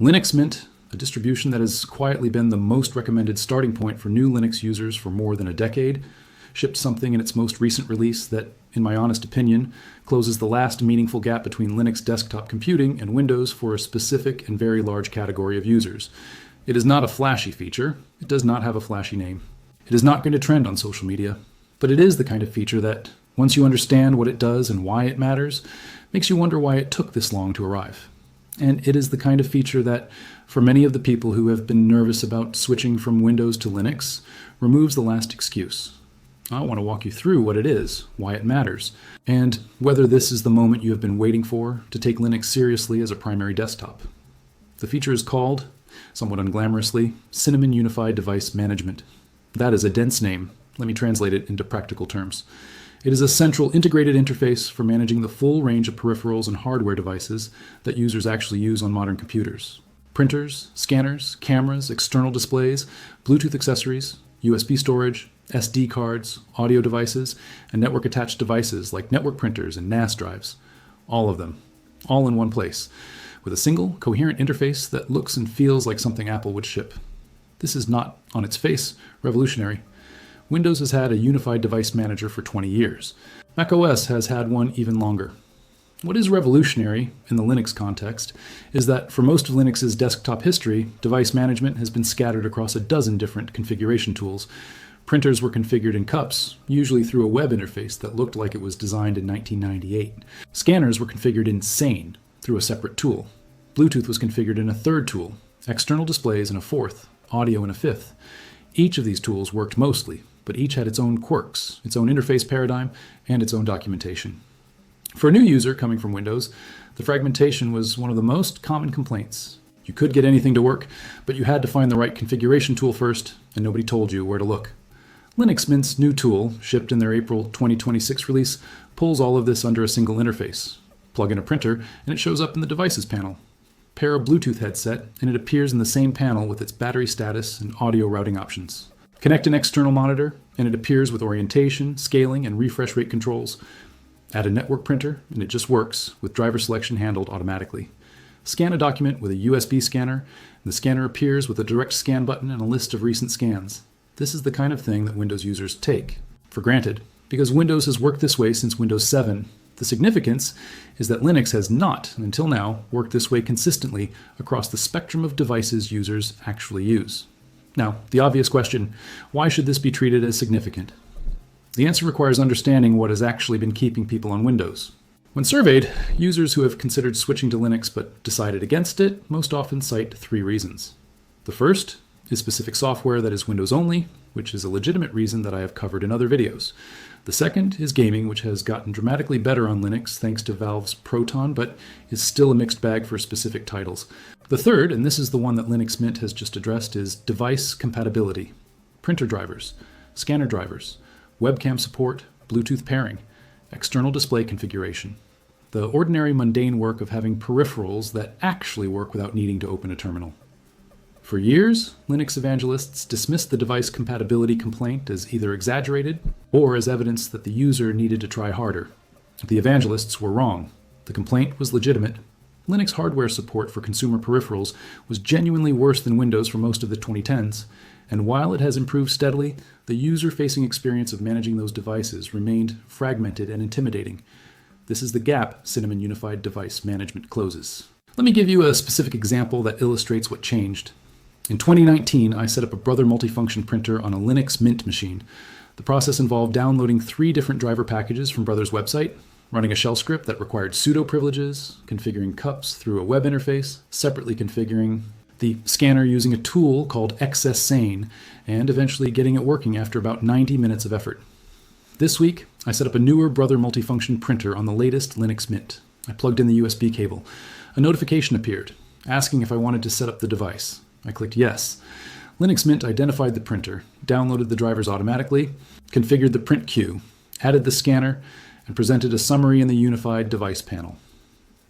Linux Mint, a distribution that has quietly been the most recommended starting point for new Linux users for more than a decade, shipped something in its most recent release that, in my honest opinion, closes the last meaningful gap between Linux desktop computing and Windows for a specific and very large category of users. It is not a flashy feature. It does not have a flashy name. It is not going to trend on social media, but it is the kind of feature that, once you understand what it does and why it matters, makes you wonder why it took this long to arrive. And it is the kind of feature that, for many of the people who have been nervous about switching from Windows to Linux, removes the last excuse. I want to walk you through what it is, why it matters, and whether this is the moment you have been waiting for to take Linux seriously as a primary desktop. The feature is called, somewhat unglamorously, Cinnamon Unified Device Management. That is a dense name. Let me translate it into practical terms. It is a central integrated interface for managing the full range of peripherals and hardware devices that users actually use on modern computers. Printers, scanners, cameras, external displays, Bluetooth accessories, USB storage, SD cards, audio devices, and network-attached devices like network printers and NAS drives. All of them. All in one place, with a single, coherent interface that looks and feels like something Apple would ship. This is not, on its face, revolutionary. Windows has had a unified device manager for 20 years. macOS has had one even longer. What is revolutionary in the Linux context is that for most of Linux's desktop history, device management has been scattered across a dozen different configuration tools. Printers were configured in cups, usually through a web interface that looked like it was designed in 1998. Scanners were configured in Sane, through a separate tool. Bluetooth was configured in a third tool, external displays in a fourth, audio in a fifth. Each of these tools worked mostly, but each had its own quirks, its own interface paradigm, and its own documentation. For a new user coming from Windows, the fragmentation was one of the most common complaints. You could get anything to work, but you had to find the right configuration tool first, and nobody told you where to look. Linux Mint's new tool, shipped in their April 2026 release, pulls all of this under a single interface. Plug in a printer, and it shows up in the Devices panel. Pair a Bluetooth headset, and it appears in the same panel with its battery status and audio routing options. Connect an external monitor, and it appears with orientation, scaling, and refresh rate controls. Add a network printer, and it just works, with driver selection handled automatically. Scan a document with a USB scanner, and the scanner appears with a direct scan button and a list of recent scans. This is the kind of thing that Windows users take for granted, because Windows has worked this way since Windows 7. The significance is that Linux has not, until now, worked this way consistently across the spectrum of devices users actually use. Now, the obvious question, why should this be treated as significant? The answer requires understanding what has actually been keeping people on Windows. When surveyed, users who have considered switching to Linux but decided against it most often cite three reasons. The first is specific software that is Windows only, which is a legitimate reason that I have covered in other videos. The second is gaming, which has gotten dramatically better on Linux thanks to Valve's Proton, but is still a mixed bag for specific titles. The third, and this is the one that Linux Mint has just addressed, is device compatibility. Printer drivers, scanner drivers, webcam support, Bluetooth pairing, external display configuration. The ordinary mundane work of having peripherals that actually work without needing to open a terminal. For years, Linux evangelists dismissed the device compatibility complaint as either exaggerated or as evidence that the user needed to try harder. The evangelists were wrong. The complaint was legitimate. Linux hardware support for consumer peripherals was genuinely worse than Windows for most of the 2010s, and while it has improved steadily, the user-facing experience of managing those devices remained fragmented and intimidating. This is the gap Cinnamon Unified Device Management closes. Let me give you a specific example that illustrates what changed. In 2019, I set up a Brother multifunction printer on a Linux Mint machine. The process involved downloading 3 different driver packages from Brother's website, running a shell script that required sudo privileges, configuring cups through a web interface, separately configuring the scanner using a tool called XS Sane, and eventually getting it working after about 90 minutes of effort. This week, I set up a newer Brother multifunction printer on the latest Linux Mint. I plugged in the USB cable. A notification appeared, asking if I wanted to set up the device. I clicked yes. Linux Mint identified the printer, downloaded the drivers automatically, configured the print queue, added the scanner, and presented a summary in the unified device panel.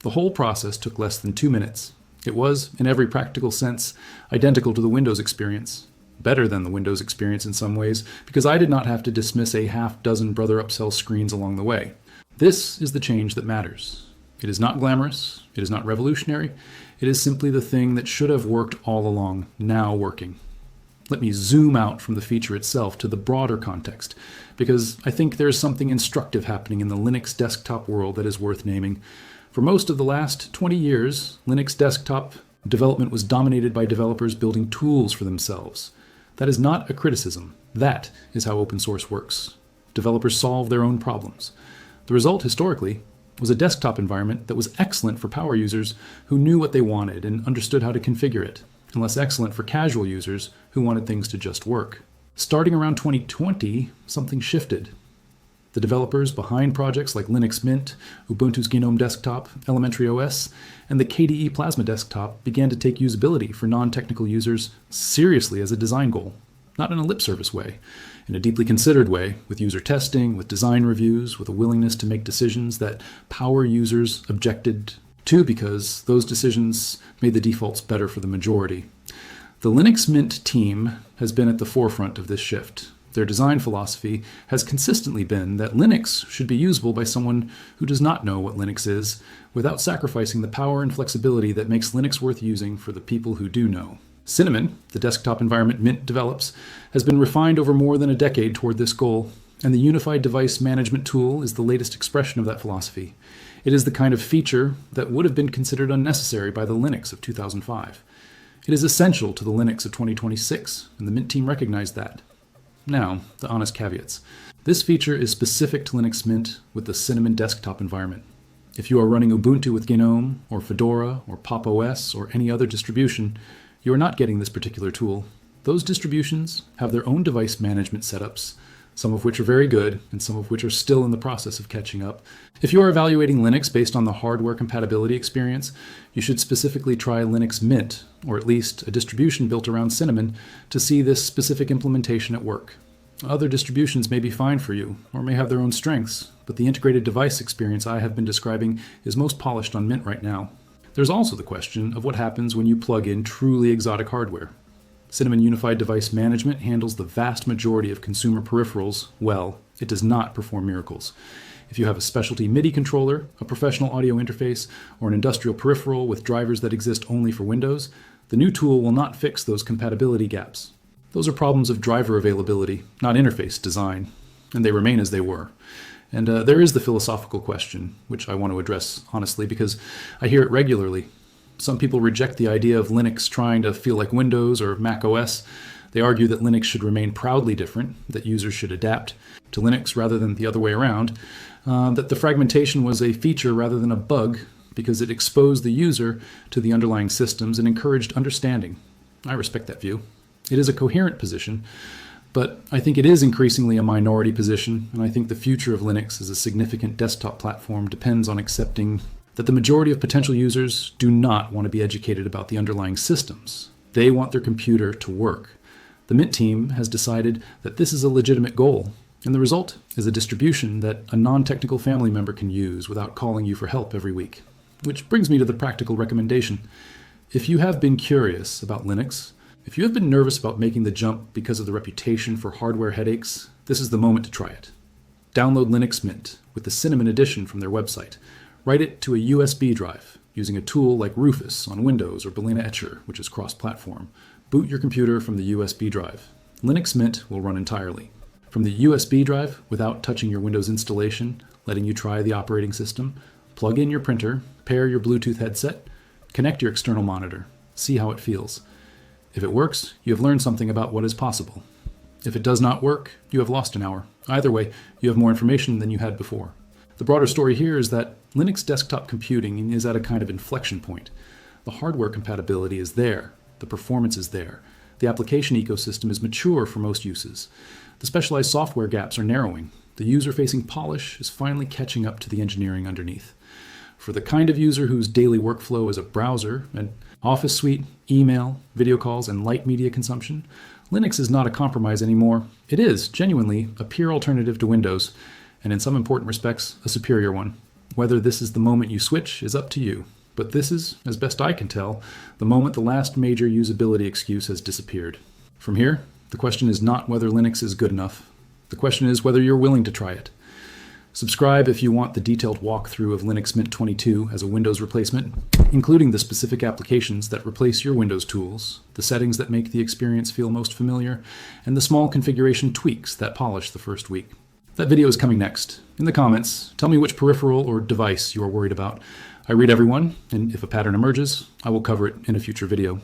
The whole process took less than 2 minutes. It was, in every practical sense, identical to the Windows experience. Better than the Windows experience in some ways, because I did not have to dismiss a half-dozen Brother upsell screens along the way. This is the change that matters. It is not glamorous, it is not revolutionary, It is simply the thing that should have worked all along, now working. Let me zoom out from the feature itself to the broader context, because I think there's something instructive happening in the Linux desktop world that is worth naming. For most of the last 20 years, Linux desktop development was dominated by developers building tools for themselves. That is not a criticism. That is how open source works. Developers solve their own problems. The result, historically, was a desktop environment that was excellent for power users who knew what they wanted and understood how to configure it, and less excellent for casual users who wanted things to just work. Starting around 2020, something shifted. The developers behind projects like Linux Mint, Ubuntu's GNOME Desktop, Elementary OS, and the KDE Plasma Desktop began to take usability for non-technical users seriously as a design goal, not in a lip service way, in a deeply considered way, with user testing, with design reviews, with a willingness to make decisions that power users objected to because those decisions made the defaults better for the majority. The Linux Mint team has been at the forefront of this shift. Their design philosophy has consistently been that Linux should be usable by someone who does not know what Linux is, without sacrificing the power and flexibility that makes Linux worth using for the people who do know. Cinnamon, the desktop environment Mint develops, has been refined over more than a decade toward this goal, and the Unified Device Management tool is the latest expression of that philosophy. It is the kind of feature that would have been considered unnecessary by the Linux of 2005. It is essential to the Linux of 2026, and the Mint team recognized that. Now, the honest caveats. This feature is specific to Linux Mint with the Cinnamon desktop environment. If you are running Ubuntu with GNOME, or Fedora, or Pop! OS, or any other distribution, you are not getting this particular tool. Those distributions have their own device management setups, some of which are very good, and some of which are still in the process of catching up. If you are evaluating Linux based on the hardware compatibility experience, you should specifically try Linux Mint, or at least a distribution built around Cinnamon, to see this specific implementation at work. Other distributions may be fine for you, or may have their own strengths, but the integrated device experience I have been describing is most polished on Mint right now. There's also the question of what happens when you plug in truly exotic hardware. Cinnamon Unified Device Management handles the vast majority of consumer peripherals well. It does not perform miracles. If you have a specialty MIDI controller, a professional audio interface, or an industrial peripheral with drivers that exist only for Windows, the new tool will not fix those compatibility gaps. Those are problems of driver availability, not interface design, and they remain as they were. And there is the philosophical question, which I want to address honestly because I hear it regularly. Some people reject the idea of Linux trying to feel like Windows or Mac OS. They argue that Linux should remain proudly different, that users should adapt to Linux rather than the other way around, that the fragmentation was a feature rather than a bug because it exposed the user to the underlying systems and encouraged understanding. I respect that view. It is a coherent position, but I think it is increasingly a minority position, and I think the future of Linux as a significant desktop platform depends on accepting that the majority of potential users do not want to be educated about the underlying systems. They want their computer to work. The Mint team has decided that this is a legitimate goal, and the result is a distribution that a non-technical family member can use without calling you for help every week. Which brings me to the practical recommendation. If you have been curious about Linux, if you have been nervous about making the jump because of the reputation for hardware headaches, this is the moment to try it. Download Linux Mint with the Cinnamon edition from their website. Write it to a USB drive using a tool like Rufus on Windows or Balena Etcher, which is cross-platform. Boot your computer from the USB drive. Linux Mint will run entirely. From the USB drive, without touching your Windows installation, letting you try the operating system, plug in your printer, pair your Bluetooth headset, connect your external monitor, see how it feels. If it works, you have learned something about what is possible. If it does not work, you have lost an hour. Either way, you have more information than you had before. The broader story here is that Linux desktop computing is at a kind of inflection point. The hardware compatibility is there. The performance is there. The application ecosystem is mature for most uses. The specialized software gaps are narrowing. The user-facing polish is finally catching up to the engineering underneath. For the kind of user whose daily workflow is a browser, an Office suite, email, video calls, and light media consumption, Linux is not a compromise anymore. It is, genuinely, a peer alternative to Windows, and in some important respects, a superior one. Whether this is the moment you switch is up to you, but this is, as best I can tell, the moment the last major usability excuse has disappeared. From here, the question is not whether Linux is good enough. The question is whether you're willing to try it. Subscribe if you want the detailed walkthrough of Linux Mint 22 as a Windows replacement, including the specific applications that replace your Windows tools, the settings that make the experience feel most familiar, and the small configuration tweaks that polish the first week. That video is coming next. In the comments, tell me which peripheral or device you are worried about. I read everyone, and if a pattern emerges, I will cover it in a future video.